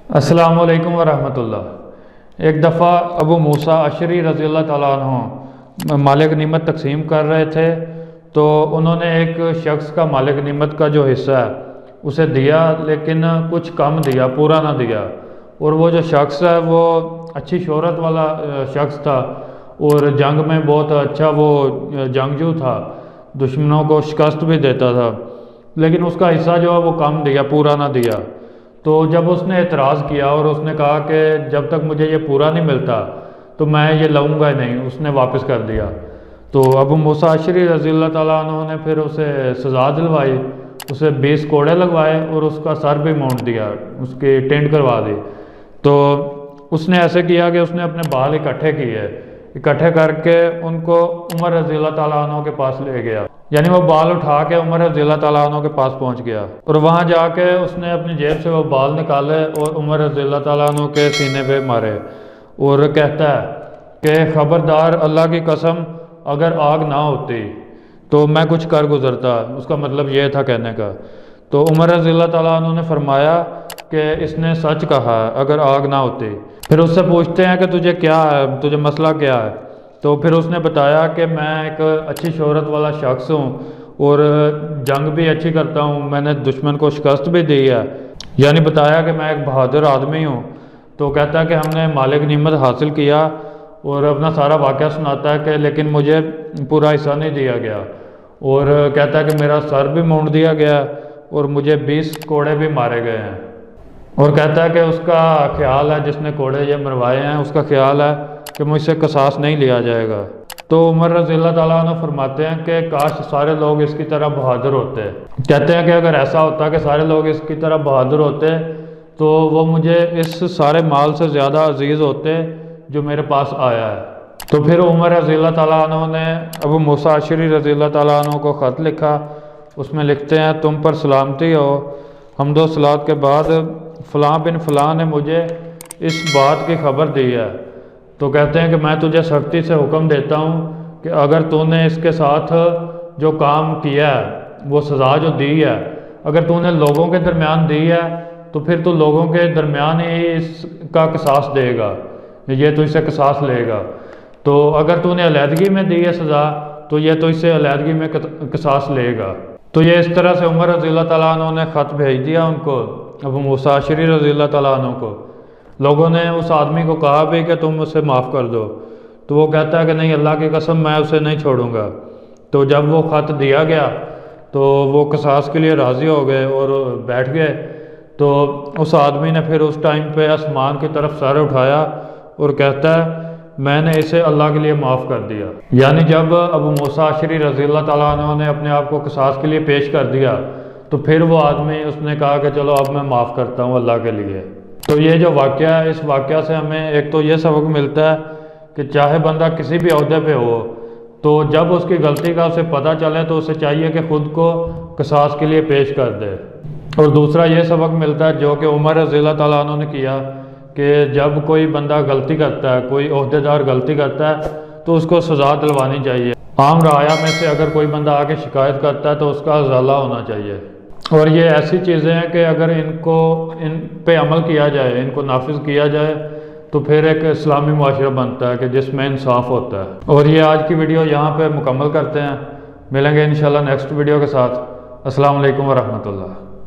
السلام علیکم ورحمۃ اللہ۔ ایک دفعہ ابو موسیٰ اشعری رضی اللہ تعالیٰ عنہ مال غنیمت تقسیم کر رہے تھے، تو انہوں نے ایک شخص کا مال غنیمت کا جو حصہ ہے اسے دیا، لیکن کچھ کم دیا، پورا نہ دیا۔ اور وہ جو شخص ہے وہ اچھی شہرت والا شخص تھا اور جنگ میں بہت اچھا وہ جنگجو تھا، دشمنوں کو شکست بھی دیتا تھا، لیکن اس کا حصہ جو ہے وہ کم دیا، پورا نہ دیا۔ تو جب اس نے اعتراض کیا اور اس نے کہا کہ جب تک مجھے یہ پورا نہیں ملتا تو میں یہ لوں گا نہیں، اس نے واپس کر دیا۔ تو ابو موسیٰ اشعری رضی اللہ تعالیٰ عنہ نے پھر اسے سزا دلوائی، اسے 20 کوڑے لگوائے اور اس کا سر بھی مونڈ دیا، اس کی ٹینٹ کروا دی۔ تو اس نے ایسے کیا کہ اس نے اپنے بال اکٹھے کر کے ان کو عمر رضی اللہ تعالیٰ عنہ کے پاس لے گیا، یعنی وہ بال اٹھا کے عمر رضی اللہ تعالیٰ عنہ کے پاس پہنچ گیا، اور وہاں جا کے اس نے اپنی جیب سے وہ بال نکالے اور عمر رضی اللہ تعالیٰ عنہ کے سینے پہ مارے، اور کہتا ہے کہ خبردار، اللہ کی قسم، اگر آگ نہ ہوتی تو میں کچھ کر گزرتا۔ اس کا مطلب یہ تھا کہنے کا۔ تو عمر رضی اللہ تعالیٰ عنہ نے فرمایا کہ اس نے سچ کہا ہے، اگر آگ نہ ہوتی۔ پھر اس سے پوچھتے ہیں کہ تجھے کیا ہے، تجھے مسئلہ کیا ہے؟ تو پھر اس نے بتایا کہ میں ایک اچھی شہرت والا شخص ہوں اور جنگ بھی اچھی کرتا ہوں، میں نے دشمن کو شکست بھی دی ہے، یعنی بتایا کہ میں ایک بہادر آدمی ہوں۔ تو کہتا ہے کہ ہم نے مال غنیمت حاصل کیا، اور اپنا سارا واقعہ سناتا ہے کہ لیکن مجھے پورا حصہ نہیں دیا گیا، اور کہتا ہے کہ میرا سر بھی مونڈ دیا گیا اور مجھے 20 کوڑے بھی مارے گئے ہیں، اور کہتا ہے کہ اس کا خیال ہے، جس نے کوڑے یہ مروائے ہیں، اس کا خیال ہے کہ مجھ سے قصاص نہیں لیا جائے گا۔ تو عمر رضی اللہ تعالیٰ عنہ فرماتے ہیں کہ کاش سارے لوگ اس کی طرح بہادر ہوتے۔ کہتے ہیں کہ اگر ایسا ہوتا کہ سارے لوگ اس کی طرح بہادر ہوتے تو وہ مجھے اس سارے مال سے زیادہ عزیز ہوتے جو میرے پاس آیا ہے۔ تو پھر عمر رضی اللہ تعالیٰ عنہ نے ابو موسیٰ اشعری رضی اللہ تعالیٰ عنہ کو خط لکھا، اس میں لکھتے ہیں، تم پر سلامتی ہو، حمد و صلوات کے بعد فلاں بن فلاں نے مجھے اس بات کی خبر دی ہے۔ تو کہتے ہیں کہ میں تجھے سختی سے حکم دیتا ہوں کہ اگر تو نے اس کے ساتھ جو کام کیا ہے، وہ سزا جو دی ہے، اگر تو نے لوگوں کے درمیان دی ہے تو پھر تو لوگوں کے درمیان ہی اس کا قصاص دے گا، یہ تو اس سے قصاص لے گا۔ تو اگر تو نے علیحدگی میں دی ہے سزا تو یہ تو اس سے علیحدگی میں قصاص لے گا۔ تو یہ اس طرح سے عمر رضی اللہ تعالیٰ عنہ نے خط بھیج دیا ان کو، ابو موسیٰ اشعری رضی اللہ تعالیٰ عنہ کو۔ لوگوں نے اس آدمی کو کہا بھی کہ تم اسے معاف کر دو، تو وہ کہتا ہے کہ نہیں، اللہ کی قسم، میں اسے نہیں چھوڑوں گا۔ تو جب وہ خط دیا گیا تو وہ قصاص کے لیے راضی ہو گئے اور بیٹھ گئے۔ تو اس آدمی نے پھر اس ٹائم پہ آسمان کی طرف سر اٹھایا اور کہتا ہے میں نے اسے اللہ کے لیے معاف کر دیا۔ یعنی جب ابو موسیٰ اشعری رضی اللہ تعالیٰ عنہ نے اپنے آپ کو قصاص کے لیے پیش کر دیا تو پھر وہ آدمی اس نے کہا کہ چلو اب میں معاف کرتا ہوں اللہ کے لیے۔ تو یہ جو واقعہ ہے، اس واقعہ سے ہمیں ایک تو یہ سبق ملتا ہے کہ چاہے بندہ کسی بھی عہدے پہ ہو، تو جب اس کی غلطی کا اسے پتہ چلے تو اسے چاہیے کہ خود کو قصاص کے لیے پیش کر دے۔ اور دوسرا یہ سبق ملتا ہے جو کہ عمر رضی اللہ تعالیٰ عنہ نے کیا کہ جب کوئی بندہ غلطی کرتا ہے، کوئی عہدے دار غلطی کرتا ہے تو اس کو سزا دلوانی چاہیے۔ عام رعایا میں سے اگر کوئی بندہ آ کے شکایت کرتا ہے تو اس کا ازالہ ہونا چاہیے۔ اور یہ ایسی چیزیں ہیں کہ اگر ان پہ عمل کیا جائے، ان کو نافذ کیا جائے تو پھر ایک اسلامی معاشرہ بنتا ہے کہ جس میں انصاف ہوتا ہے۔ اور یہ آج کی ویڈیو یہاں پہ مکمل کرتے ہیں، ملیں گے انشاءاللہ نیکسٹ ویڈیو کے ساتھ۔ السلام علیکم ورحمۃ اللہ۔